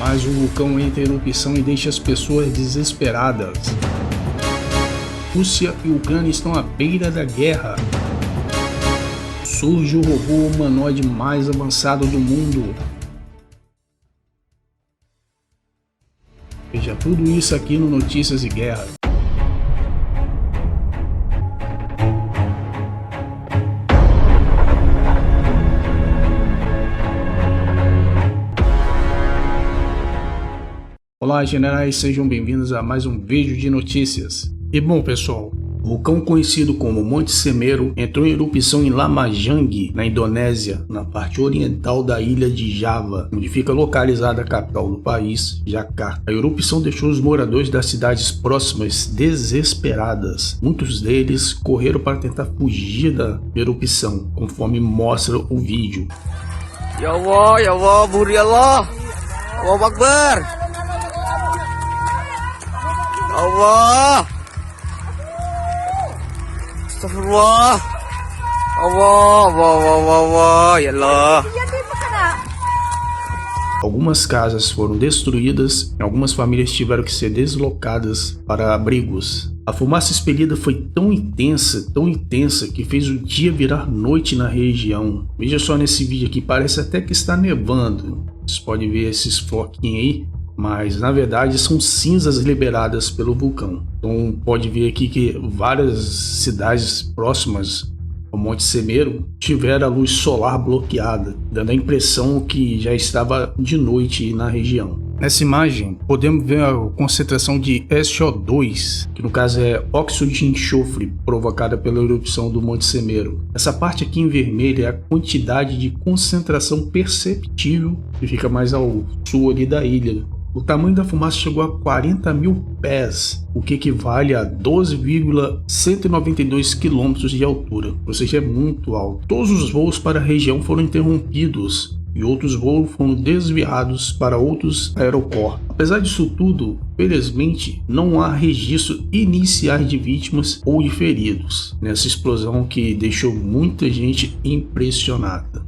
mas o vulcão entra em erupção e deixa as pessoas desesperadas. Rússia e Ucrânia estão à beira da guerra. Surge o robô humanoide mais avançado do mundo. Veja tudo isso aqui no Notícias e Guerra. Olá generais, sejam bem-vindos a mais um vídeo de notícias. E bom pessoal, o vulcão conhecido como Monte Semeru entrou em erupção em Lamajang, na Indonésia, na parte oriental da ilha de Java, onde fica localizada a capital do país, Jakarta. A erupção deixou os moradores das cidades próximas desesperadas. Muitos deles correram para tentar fugir da erupção, conforme mostra o vídeo. Ya Allah, Buri Allah, Allahu Akbar. Allah, Astagfirullah, Allah, ya Allah. Algumas casas foram destruídas e algumas famílias tiveram que ser deslocadas para abrigos. A fumaça expelida foi tão intensa que fez o dia virar noite na região. Veja só nesse vídeo aqui, parece até que está nevando. Vocês podem ver esses floquinhos aí, mas na verdade são cinzas liberadas pelo vulcão. Então pode ver aqui que várias cidades próximas ao Monte Semeru tiveram a luz solar bloqueada, dando a impressão que já estava de noite na região. Nessa imagem podemos ver a concentração de SO2, que no caso é óxido de enxofre provocada pela erupção do Monte Semeru. Essa parte aqui em vermelho é a quantidade de concentração perceptível que fica mais ao sul ali da ilha. O tamanho da fumaça chegou a 40 mil pés, o que equivale a 12,192 km de altura, ou seja, é muito alto. Todos os voos para a região foram interrompidos e outros voos foram desviados para outros aeroportos. Apesar disso tudo, felizmente não há registros iniciais de vítimas ou de feridos nessa explosão que deixou muita gente impressionada.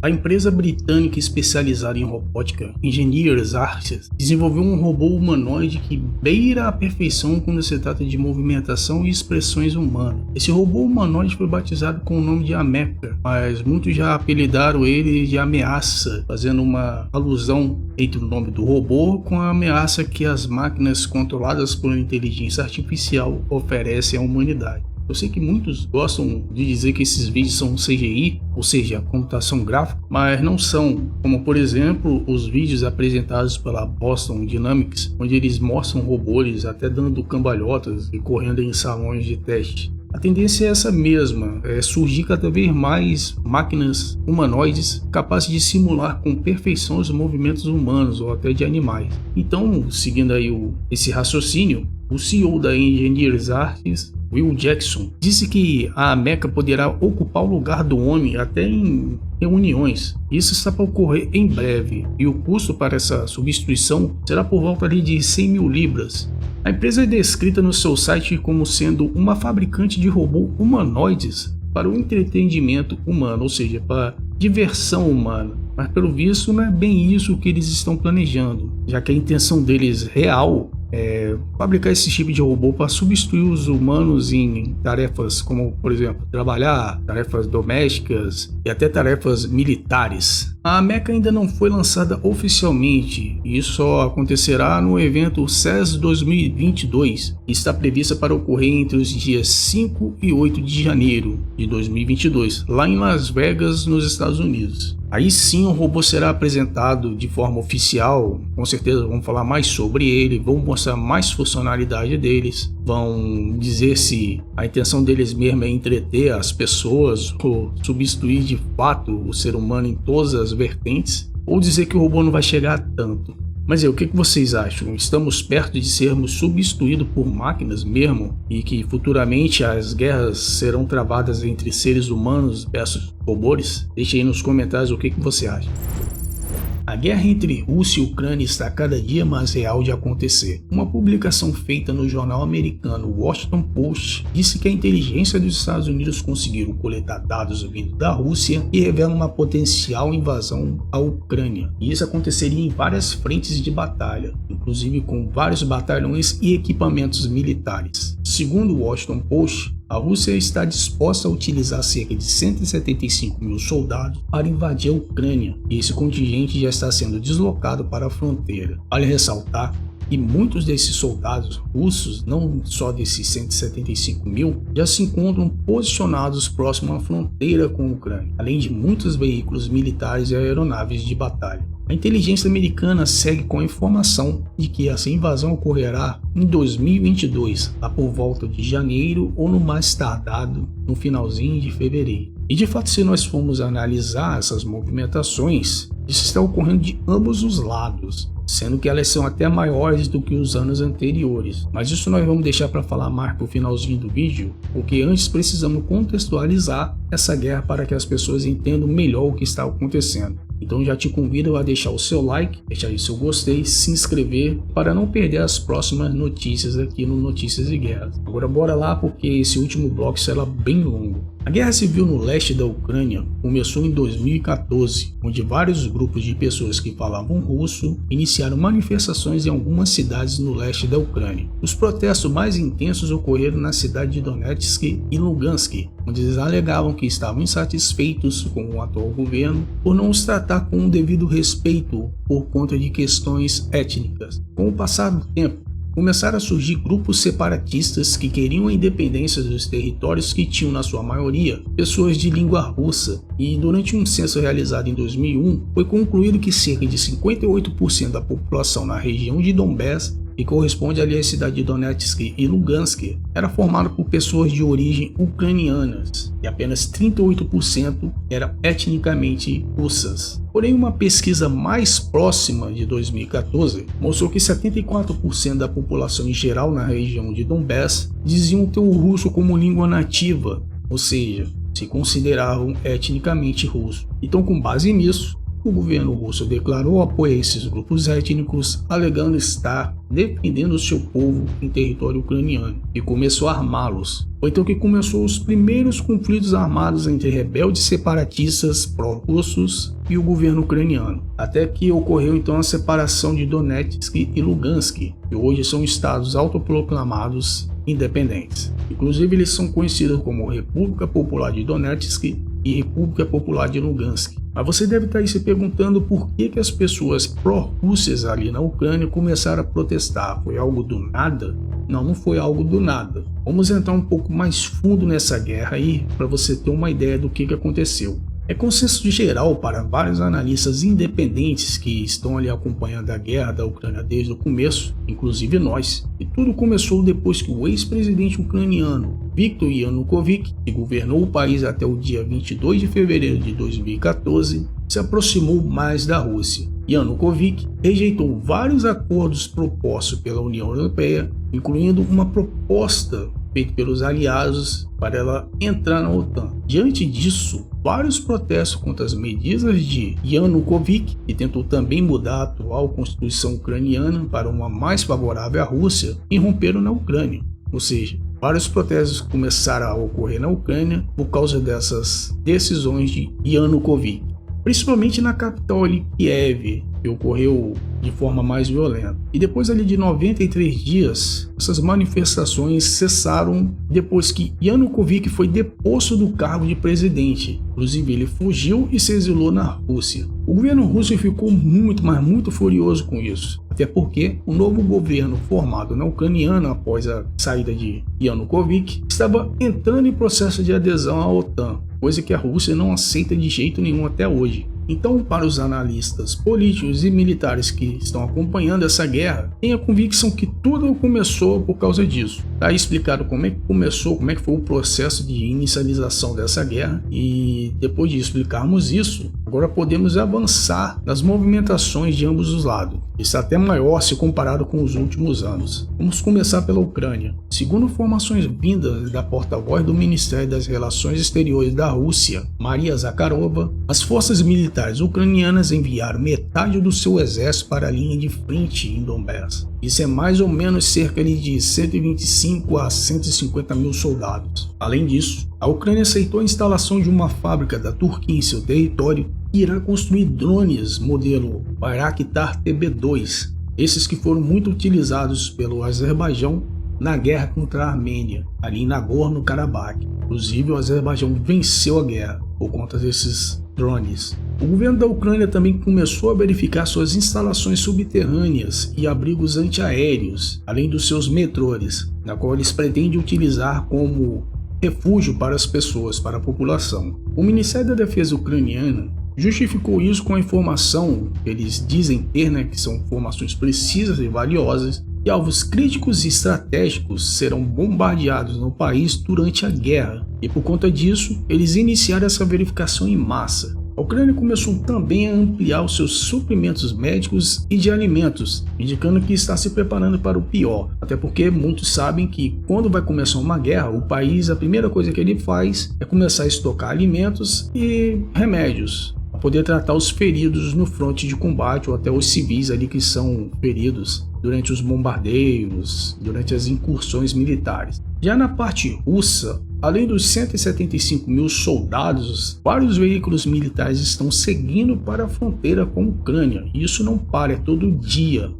A empresa britânica especializada em robótica, Engineers Arts, desenvolveu um robô humanoide que beira a perfeição quando se trata de movimentação e expressões humanas. Esse robô humanoide foi batizado com o nome de Ameca, mas muitos já apelidaram ele de Ameaça, fazendo uma alusão entre o nome do robô com a ameaça que as máquinas controladas por inteligência artificial oferecem à humanidade. Eu sei que muitos gostam de dizer que esses vídeos são CGI, ou seja, computação gráfica, mas não são, como por exemplo os vídeos apresentados pela Boston Dynamics, onde eles mostram robôs até dando cambalhotas e correndo em salões de teste. A tendência é essa mesma, é surgir cada vez mais máquinas humanoides capazes de simular com perfeição os movimentos humanos ou até de animais. Então, seguindo aí esse raciocínio, o CEO da Engineers Arts, Will Jackson, disse que a Ameca poderá ocupar o lugar do homem até em reuniões. Isso está para ocorrer em breve e o custo para essa substituição será por volta ali de 100 mil libras. A empresa é descrita no seu site como sendo uma fabricante de robôs humanoides para o entretenimento humano, ou seja, para diversão humana. Mas pelo visto não é bem isso que eles estão planejando, já que a intenção deles real é fabricar esse tipo de robô para substituir os humanos em tarefas como, por exemplo, trabalhar, tarefas domésticas e até tarefas militares. A Ameca ainda não foi lançada oficialmente e isso só acontecerá no evento CES 2022, que está prevista para ocorrer entre os dias 5 e 8 de janeiro de 2022, lá em Las Vegas, nos Estados Unidos. Aí sim o robô será apresentado de forma oficial, com certeza vão falar mais sobre ele, vão mostrar mais funcionalidade deles, vão dizer se a intenção deles mesmo é entreter as pessoas ou substituir de fato o ser humano em todas as vertentes, ou dizer que o robô não vai chegar a tanto. Mas o que vocês acham? Estamos perto de sermos substituídos por máquinas mesmo? E que futuramente as guerras serão travadas entre seres humanos versus robôs? Deixe aí nos comentários o que você acha. A guerra entre Rússia e Ucrânia está cada dia mais real de acontecer. Uma publicação feita no jornal americano Washington Post disse que a inteligência dos Estados Unidos conseguiram coletar dados vindo da Rússia e revelam uma potencial invasão à Ucrânia. E isso aconteceria em várias frentes de batalha, inclusive com vários batalhões e equipamentos militares. Segundo o Washington Post, a Rússia está disposta a utilizar cerca de 175 mil soldados para invadir a Ucrânia, e esse contingente já está sendo deslocado para a fronteira. Vale ressaltar que muitos desses soldados russos, não só desses 175 mil, já se encontram posicionados próximo à fronteira com a Ucrânia, além de muitos veículos militares e aeronaves de batalha. A inteligência americana segue com a informação de que essa invasão ocorrerá em 2022, lá por volta de janeiro ou no mais tardado no finalzinho de fevereiro. E de fato, se nós formos analisar essas movimentações, isso está ocorrendo de ambos os lados, sendo que elas são até maiores do que os anos anteriores. Mas isso nós vamos deixar para falar mais para o finalzinho do vídeo, porque antes precisamos contextualizar essa guerra para que as pessoas entendam melhor o que está acontecendo. Então já te convido a deixar o seu like, deixar aí seu gostei, se inscrever para não perder as próximas notícias aqui no Notícias e Guerras. Agora bora lá, porque esse último bloco será bem longo. A guerra civil no leste da Ucrânia começou em 2014, onde vários grupos de pessoas que falavam russo iniciaram manifestações em algumas cidades no leste da Ucrânia. Os protestos mais intensos ocorreram na cidade de Donetsk e Lugansk, onde eles alegavam que estavam insatisfeitos com o atual governo por não os tratar com o devido respeito por conta de questões étnicas. Com o passar do tempo, começaram a surgir grupos separatistas que queriam a independência dos territórios que tinham, na sua maioria, pessoas de língua russa, e durante um censo realizado em 2001, foi concluído que cerca de 58% da população na região de Donbass, que corresponde ali à cidade de Donetsk e Lugansk, era formado por pessoas de origem ucranianas, e apenas 38% eram etnicamente russas. Porém, uma pesquisa mais próxima de 2014 mostrou que 74% da população em geral na região de Donbass diziam ter o russo como língua nativa, ou seja, se consideravam etnicamente russos. Então, com base nisso, o governo russo declarou apoio a esses grupos étnicos, alegando estar defendendo o seu povo em território ucraniano, e começou a armá-los. Foi então que começou os primeiros conflitos armados entre rebeldes separatistas pró-russos e o governo ucraniano, até que ocorreu então a separação de Donetsk e Lugansk, que hoje são estados autoproclamados independentes. Inclusive, eles são conhecidos como República Popular de Donetsk e República Popular de Lugansk. Mas você deve estar aí se perguntando por que as pessoas pró-russas ali na Ucrânia começaram a protestar. Foi algo do nada? Não, não foi algo do nada. Vamos entrar um pouco mais fundo nessa guerra aí para você ter uma ideia do que aconteceu. É consenso geral para vários analistas independentes que estão ali acompanhando a guerra da Ucrânia desde o começo, inclusive nós, e tudo começou depois que o ex-presidente ucraniano Viktor Yanukovych, que governou o país até o dia 22 de fevereiro de 2014, se aproximou mais da Rússia. Yanukovych rejeitou vários acordos propostos pela União Europeia, incluindo uma proposta feita pelos aliados para ela entrar na OTAN. Diante disso, vários protestos contra as medidas de Yanukovych, que tentou também mudar a atual constituição ucraniana para uma mais favorável à Rússia, irromperam na Ucrânia. Ou seja, vários protestos começaram a ocorrer na Ucrânia por causa dessas decisões de Yanukovych, principalmente na capital ali, Kiev, que ocorreu de forma mais violenta. E depois ali de 93 dias, essas manifestações cessaram depois que Yanukovych foi deposto do cargo de presidente. Inclusive, ele fugiu e se exilou na Rússia. O governo russo ficou muito, mas muito furioso com isso, até porque o novo governo formado na Ucrânia após a saída de Yanukovych estava entrando em processo de adesão à OTAN, coisa que a Rússia não aceita de jeito nenhum até hoje. Então, para os analistas políticos e militares que estão acompanhando essa guerra, tem a convicção que tudo começou por causa disso. Está explicado como é que começou, como é que foi o processo de inicialização dessa guerra, e depois de explicarmos isso, Agora podemos avançar nas movimentações de ambos os lados. Está até maior se comparado com os últimos anos. Vamos começar pela Ucrânia. Segundo informações vindas da porta-voz do Ministério das Relações Exteriores da Rússia, Maria Zakharova, as forças militares ucranianas enviaram metade do seu exército para a linha de frente em Donbass. Isso é mais ou menos cerca de 125 a 150 mil soldados. Além disso, a Ucrânia aceitou a instalação de uma fábrica da Turquia em seu território que irá construir drones modelo Bayraktar TB2, esses que foram muito utilizados pelo Azerbaijão na guerra contra a Armênia, ali em Nagorno-Karabakh. Inclusive, o Azerbaijão venceu a guerra por conta desses drones. O governo da Ucrânia também começou a verificar suas instalações subterrâneas e abrigos antiaéreos, além dos seus metrôs, na qual eles pretendem utilizar como refúgio para as pessoas, para a população. O Ministério da Defesa ucraniano justificou isso com a informação que eles dizem ter, que são informações precisas e valiosas, que alvos críticos e estratégicos serão bombardeados no país durante a guerra, e por conta disso, eles iniciaram essa verificação em massa. A Ucrânia começou também a ampliar os seus suprimentos médicos e de alimentos, indicando que está se preparando para o pior, até porque muitos sabem que quando vai começar uma guerra, o país, a primeira coisa que ele faz é começar a estocar alimentos e remédios, para poder tratar os feridos no fronte de combate ou até os civis ali que são feridos durante os bombardeios, durante as incursões militares. Já na parte russa, além dos 175 mil soldados, vários veículos militares estão seguindo para a fronteira com a Ucrânia. E isso não para, é todo dia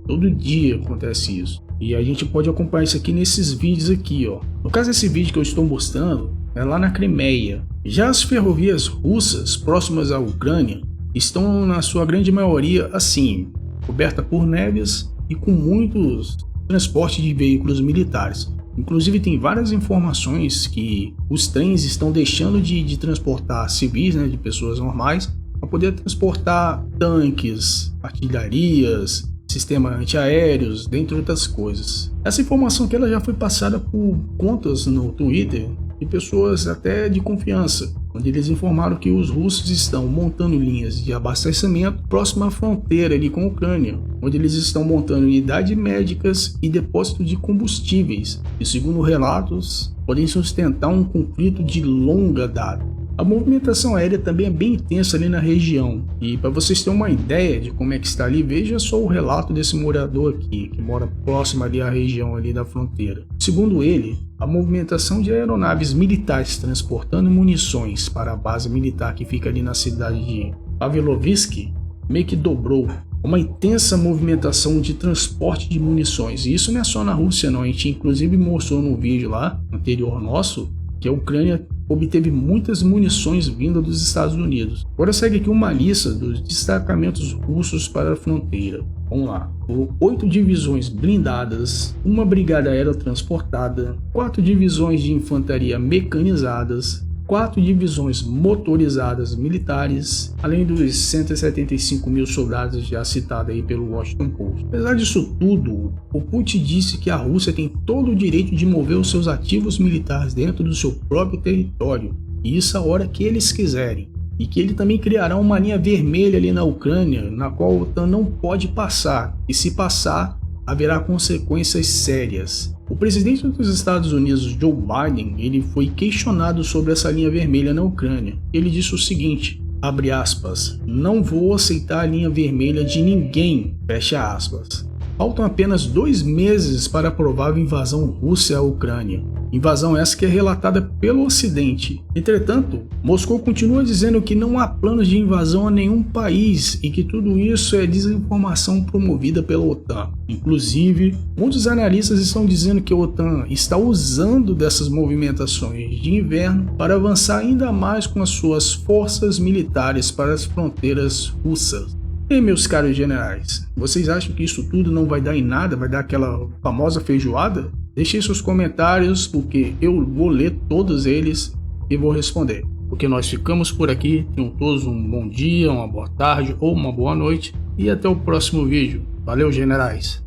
acontece isso. E a gente pode acompanhar isso aqui nesses vídeos aqui, ó. No caso, esse vídeo que eu estou mostrando é lá na Crimeia. Já as ferrovias russas próximas à Ucrânia estão, na sua grande maioria, assim, coberta por néveas e com muitos transportes de veículos militares. Inclusive tem várias informações que os trens estão deixando de transportar civis, de pessoas normais, para poder transportar tanques, artilharias, sistemas antiaéreos, dentre outras coisas. Essa informação que ela já foi passada por contas no Twitter de pessoas até de confiança, onde eles informaram que os russos estão montando linhas de abastecimento próximo à fronteira ali com a Ucrânia, onde eles estão montando unidades médicas e depósitos de combustíveis, e segundo relatos, podem sustentar um conflito de longa data. A movimentação aérea também é bem intensa ali na região, e para vocês terem uma ideia de como é que está ali, veja só o relato desse morador aqui, que mora próximo ali à região ali da fronteira. Segundo ele, a movimentação de aeronaves militares transportando munições para a base militar que fica ali na cidade de Pavlovsk meio que dobrou. Uma intensa movimentação de transporte de munições, e isso não é só na Rússia não, a gente inclusive mostrou no vídeo lá, anterior nosso, que a Ucrânia obteve muitas munições vindas dos Estados Unidos. Agora segue aqui uma lista dos destacamentos russos para a fronteira. Vamos lá. 8 divisões blindadas, uma brigada aerotransportada, 4 divisões de infantaria mecanizadas, 4 divisões motorizadas militares, além dos 175 mil soldados já citados aí pelo Washington Post. Apesar disso tudo, o Putin disse que a Rússia tem todo o direito de mover os seus ativos militares dentro do seu próprio território, e isso a hora que eles quiserem, e que ele também criará uma linha vermelha ali na Ucrânia, na qual a OTAN não pode passar, e se passar, haverá consequências sérias. O presidente dos Estados Unidos, Joe Biden, ele foi questionado sobre essa linha vermelha na Ucrânia. Ele disse o seguinte, abre aspas, não vou aceitar a linha vermelha de ninguém, fecha aspas. Faltam apenas 2 meses para a provável invasão russa à Ucrânia. Invasão essa que é relatada pelo Ocidente. Entretanto, Moscou continua dizendo que não há planos de invasão a nenhum país e que tudo isso é desinformação promovida pela OTAN. Inclusive, muitos analistas estão dizendo que a OTAN está usando dessas movimentações de inverno para avançar ainda mais com as suas forças militares para as fronteiras russas. E meus caros generais, vocês acham que isso tudo não vai dar em nada, vai dar aquela famosa feijoada? Deixem seus comentários, porque eu vou ler todos eles e vou responder. Porque nós ficamos por aqui, tenham todos um bom dia, uma boa tarde ou uma boa noite e até o próximo vídeo. Valeu, generais!